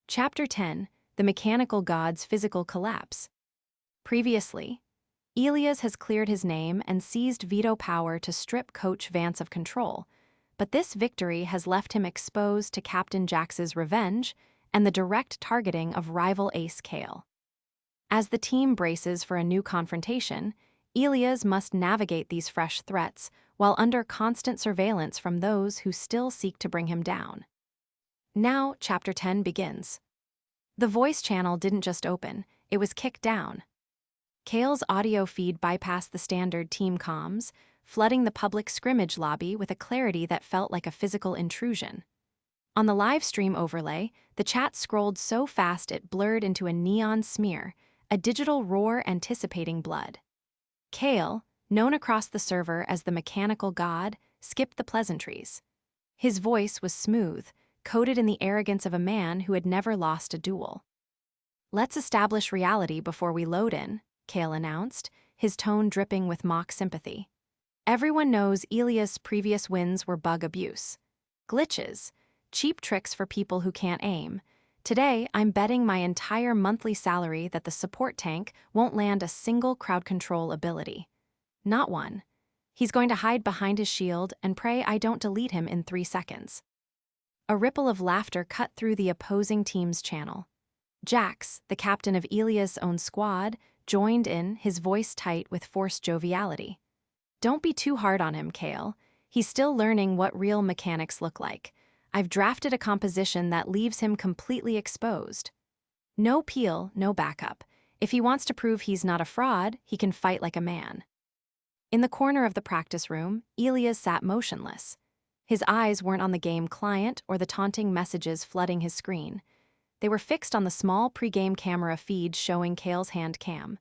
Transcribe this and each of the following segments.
Chapter 10, The Mechanical God's Physical Collapse. Previously, Elias has cleared his name and seized veto power to strip Coach Vance of control, but this victory has left him exposed to Captain Jax's revenge and the direct targeting of rival ace Kale. As the team braces for a new confrontation, Elias must navigate these fresh threats while under constant surveillance from those who still seek to bring him down. Now, Chapter 10 begins. The voice channel didn't just open, it was kicked down. Kale's audio feed bypassed the standard team comms, flooding the public scrimmage lobby with a clarity that felt like a physical intrusion. On the live stream overlay, the chat scrolled so fast it blurred into a neon smear, a digital roar anticipating blood. Kale, known across the server as the Mechanical God, skipped the pleasantries. His voice was smooth, coated in the arrogance of a man who had never lost a duel. "Let's establish reality before we load in," Kale announced, his tone dripping with mock sympathy. Everyone knows Elias' previous wins were bug abuse. Glitches, cheap tricks for people who can't aim. Today, I'm betting my entire monthly salary that the support tank won't land a single crowd control ability. Not one. He's going to hide behind his shield and pray I don't delete him in 3 seconds. A ripple of laughter cut through the opposing team's channel. Jax, the captain of Elias' own squad, joined in, his voice tight with forced joviality. "Don't be too hard on him, Kale. He's still learning what real mechanics look like. I've drafted a composition that leaves him completely exposed. No peel, no backup. If he wants to prove he's not a fraud, he can fight like a man." In the corner of the practice room, Elias sat motionless. His eyes weren't on the game client or the taunting messages flooding his screen. They were fixed on the small pre-game camera feed showing Kale's hand cam.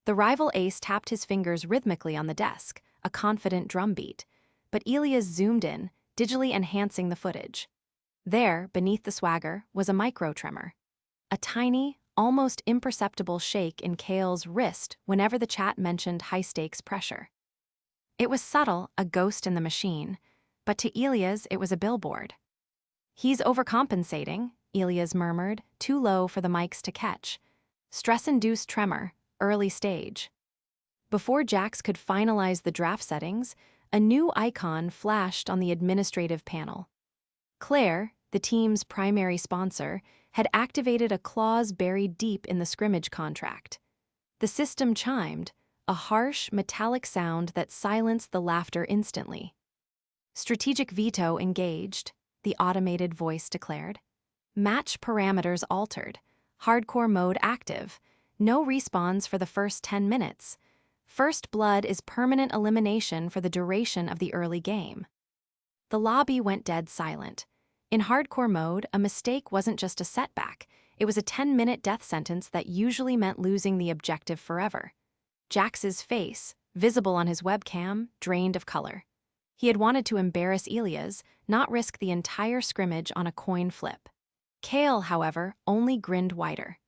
The rival ace tapped his fingers rhythmically on the desk, a confident drumbeat, but Elias zoomed in, digitally enhancing the footage. There, beneath the swagger, was a micro-tremor. A tiny, almost imperceptible shake in Kale's wrist whenever the chat mentioned high-stakes pressure. It was subtle, a ghost in the machine, but to Elias it was a billboard. "He's overcompensating," Elias murmured, too low for the mics to catch. Stress-induced tremor, early stage. Before Jax could finalize the draft settings, a new icon flashed on the administrative panel. Claire, the team's primary sponsor, had activated a clause buried deep in the scrimmage contract. The system chimed, a harsh, metallic sound that silenced the laughter instantly. "Strategic veto engaged," the automated voice declared. "Match parameters altered. Hardcore mode active. No respawns for the first 10 minutes. First blood is permanent elimination for the duration of the early game." The lobby went dead silent. In hardcore mode, a mistake wasn't just a setback. It was a 10-minute death sentence that usually meant losing the objective forever. Jax's face, visible on his webcam, drained of color. He had wanted to embarrass Elias, not risk the entire scrimmage on a coin flip. Kale, however, only grinned wider.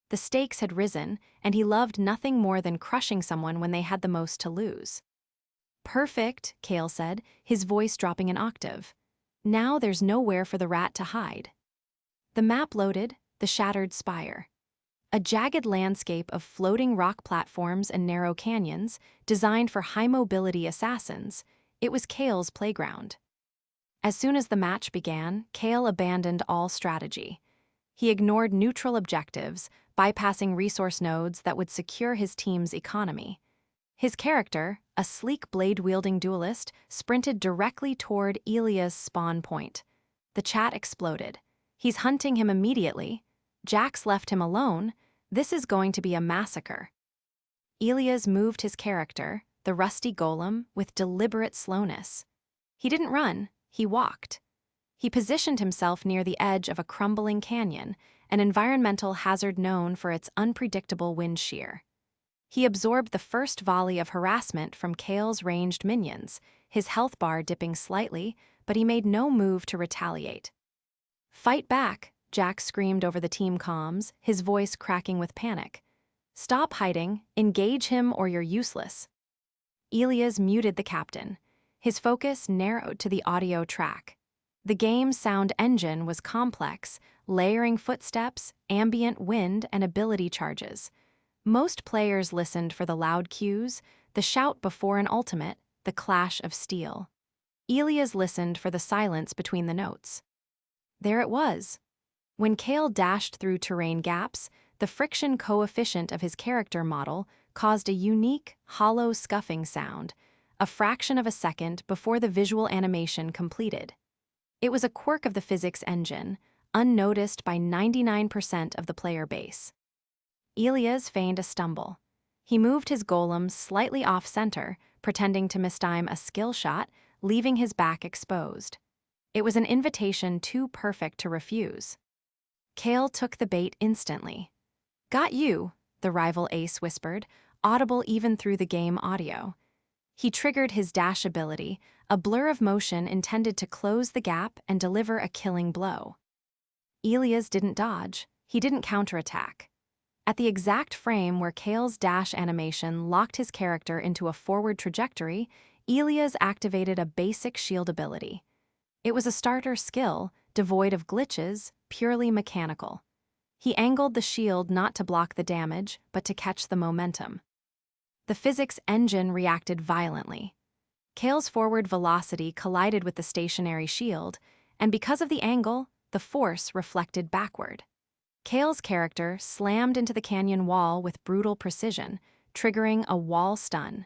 The stakes had risen, and he loved nothing more than crushing someone when they had the most to lose. "Perfect," Kale said, his voice dropping an octave. "Now there's nowhere for the rat to hide." The map loaded, the shattered spire. A jagged landscape of floating rock platforms and narrow canyons, designed for high-mobility assassins. It was Kale's playground. As soon as the match began, Kale abandoned all strategy. He ignored neutral objectives, bypassing resource nodes that would secure his team's economy. His character, a sleek blade-wielding duelist, sprinted directly toward Elias' spawn point. The chat exploded. "He's hunting him immediately. Jax left him alone. This is going to be a massacre." Elias moved his character, the rusty golem, with deliberate slowness. He didn't run, he walked. He positioned himself near the edge of a crumbling canyon, an environmental hazard known for its unpredictable wind shear. He absorbed the first volley of harassment from Kale's ranged minions, his health bar dipping slightly, but he made no move to retaliate. "Fight back," Jax screamed over the team comms, his voice cracking with panic. "Stop hiding, engage him or you're useless." Elias muted the captain. His focus narrowed to the audio track. The game's sound engine was complex, layering footsteps, ambient wind, and ability charges. Most players listened for the loud cues, the shout before an ultimate, the clash of steel. Elias listened for the silence between the notes. There it was. When Kale dashed through terrain gaps, the friction coefficient of his character model caused a unique, hollow scuffing sound, a fraction of a second before the visual animation completed. It was a quirk of the physics engine, unnoticed by 99% of the player base. Elias feigned a stumble. He moved his golem slightly off-center, pretending to mistime a skill shot, leaving his back exposed. It was an invitation too perfect to refuse. Kale took the bait instantly. "Got you," the rival ace whispered, audible even through the game audio. He triggered his dash ability, a blur of motion intended to close the gap and deliver a killing blow. Elias didn't dodge, he didn't counterattack. At the exact frame where Kale's dash animation locked his character into a forward trajectory, Elias activated a basic shield ability. It was a starter skill, devoid of glitches, purely mechanical. He angled the shield not to block the damage, but to catch the momentum. The physics engine reacted violently. Kale's forward velocity collided with the stationary shield, and because of the angle, the force reflected backward. Kale's character slammed into the canyon wall with brutal precision, triggering a wall stun.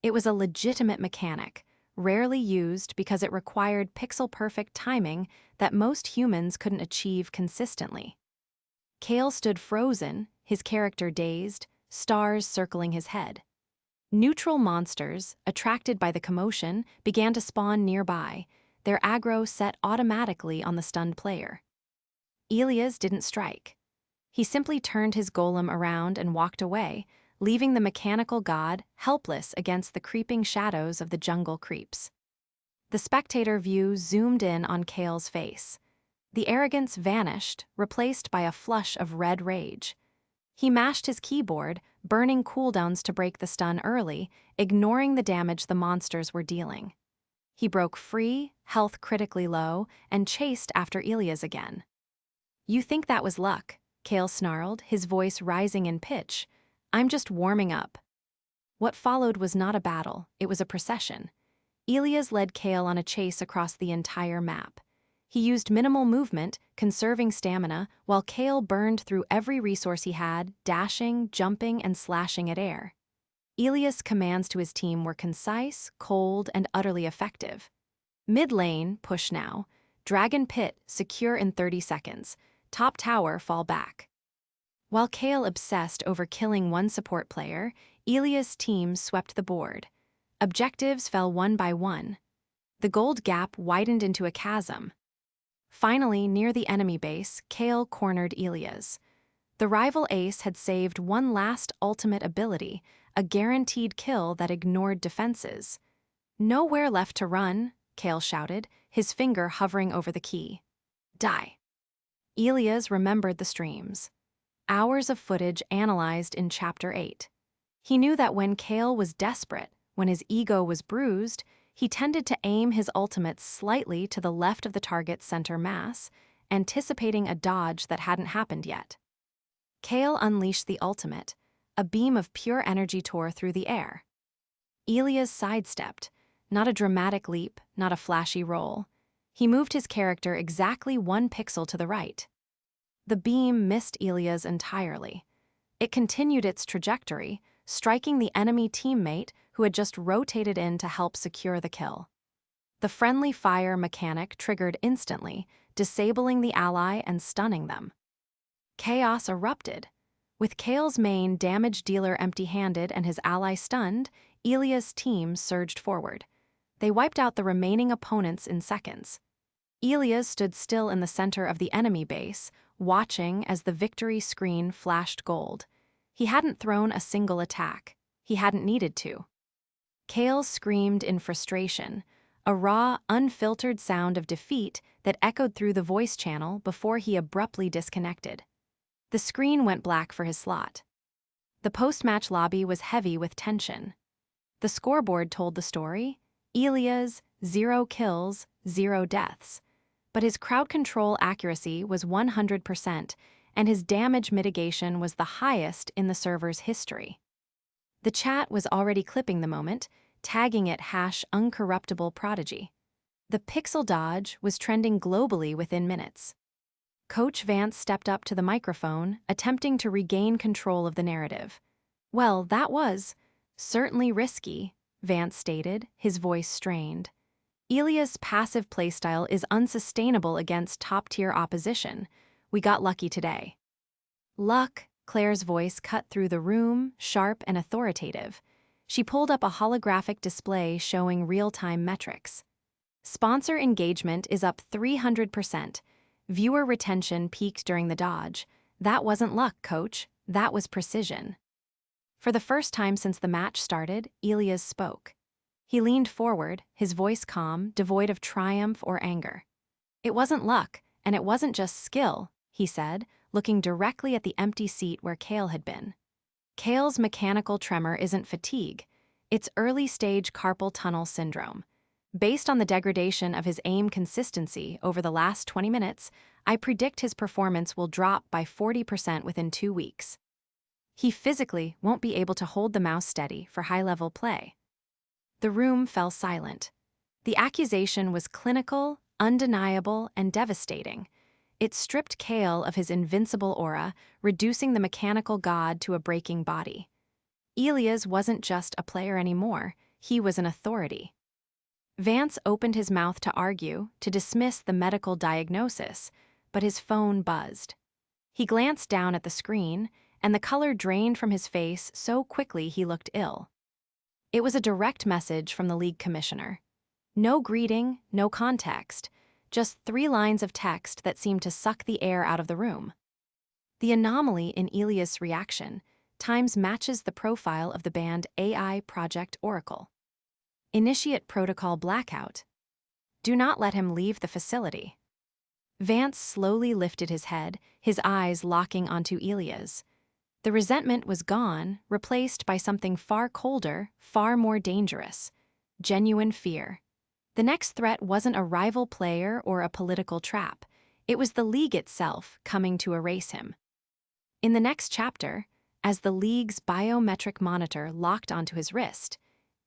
It was a legitimate mechanic, rarely used because it required pixel-perfect timing that most humans couldn't achieve consistently. Kale stood frozen, his character dazed, stars circling his head. Neutral monsters, attracted by the commotion, began to spawn nearby, their aggro set automatically on the stunned player. Elias didn't strike. He simply turned his golem around and walked away, leaving the mechanical god helpless against the creeping shadows of the jungle creeps. The spectator view zoomed in on Kale's face. The arrogance vanished, replaced by a flush of red rage. He mashed his keyboard, burning cooldowns to break the stun early, ignoring the damage the monsters were dealing. He broke free, health critically low, and chased after Elias again. "You think that was luck?" Kale snarled, his voice rising in pitch. "I'm just warming up." What followed was not a battle, it was a procession. Elias led Kale on a chase across the entire map. He used minimal movement, conserving stamina, while Kale burned through every resource he had, dashing, jumping, and slashing at air. Elias' commands to his team were concise, cold, and utterly effective. Mid lane, push now. Dragon Pit, secure in 30 seconds. Top tower, fall back. While Kale obsessed over killing one support player, Elias' team swept the board. Objectives fell one by one. The gold gap widened into a chasm. Finally, near the enemy base, Kale cornered Elias. The rival ace had saved one last ultimate ability, a guaranteed kill that ignored defenses. "Nowhere left to run," Kale shouted, his finger hovering over the key. "Die." Elias remembered the streams. Hours of footage analyzed in Chapter 8. He knew that when Kale was desperate, when his ego was bruised, he tended to aim his ultimates slightly to the left of the target's center mass, anticipating a dodge that hadn't happened yet. Kale unleashed the ultimate. A beam of pure energy tore through the air. Elias sidestepped, not a dramatic leap, not a flashy roll. He moved his character exactly 1 pixel to the right. The beam missed Elias entirely. It continued its trajectory, striking the enemy teammate who had just rotated in to help secure the kill. The friendly fire mechanic triggered instantly, disabling the ally and stunning them. Chaos erupted. With Kale's main damage dealer empty-handed and his ally stunned, Elias' team surged forward. They wiped out the remaining opponents in seconds. Elias stood still in the center of the enemy base, watching as the victory screen flashed gold. He hadn't thrown a single attack. He hadn't needed to. Kale screamed in frustration, a raw, unfiltered sound of defeat that echoed through the voice channel before he abruptly disconnected. The screen went black for his slot. The post-match lobby was heavy with tension. The scoreboard told the story: Elias, 0 kills, 0 deaths. but his crowd control accuracy was 100%, and his damage mitigation was the highest in the server's history. The chat was already clipping the moment, tagging it #uncorruptibleprodigy. The pixel dodge was trending globally within minutes. Coach Vance stepped up to the microphone, attempting to regain control of the narrative. "Well, that was certainly risky," Vance stated, his voice strained. "Elias' passive playstyle is unsustainable against top-tier opposition. We got lucky today." "Luck," Claire's voice cut through the room, sharp and authoritative. She pulled up a holographic display showing real-time metrics. Sponsor engagement is up 300%. Viewer retention peaked during the dodge. That wasn't luck, coach. That was precision. For the first time since the match started, Elias spoke. He leaned forward, his voice calm, devoid of triumph or anger. "It wasn't luck, and it wasn't just skill," he said, looking directly at the empty seat where Kale had been. "Kale's mechanical tremor isn't fatigue. It's early-stage carpal tunnel syndrome. Based on the degradation of his aim consistency over the last 20 minutes, I predict his performance will drop by 40% within 2 weeks. He physically won't be able to hold the mouse steady for high-level play." The room fell silent. The accusation was clinical, undeniable, and devastating. It stripped Kale of his invincible aura, reducing the mechanical god to a breaking body. Elias wasn't just a player anymore, he was an authority. Vance opened his mouth to argue, to dismiss the medical diagnosis, but his phone buzzed. He glanced down at the screen, and the color drained from his face so quickly he looked ill. It was a direct message from the league commissioner. No greeting, no context, just 3 lines of text that seemed to suck the air out of the room. The anomaly in Elias' reaction times matches the profile of the banned AI Project Oracle. Initiate protocol blackout. Do not let him leave the facility. Vance slowly lifted his head, his eyes locking onto Elias. The resentment was gone, replaced by something far colder, far more dangerous. Genuine fear. The next threat wasn't a rival player or a political trap. It was the league itself coming to erase him. In the next chapter, as the league's biometric monitor locked onto his wrist,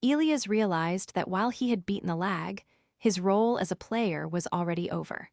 Elias realized that while he had beaten the lag, his role as a player was already over.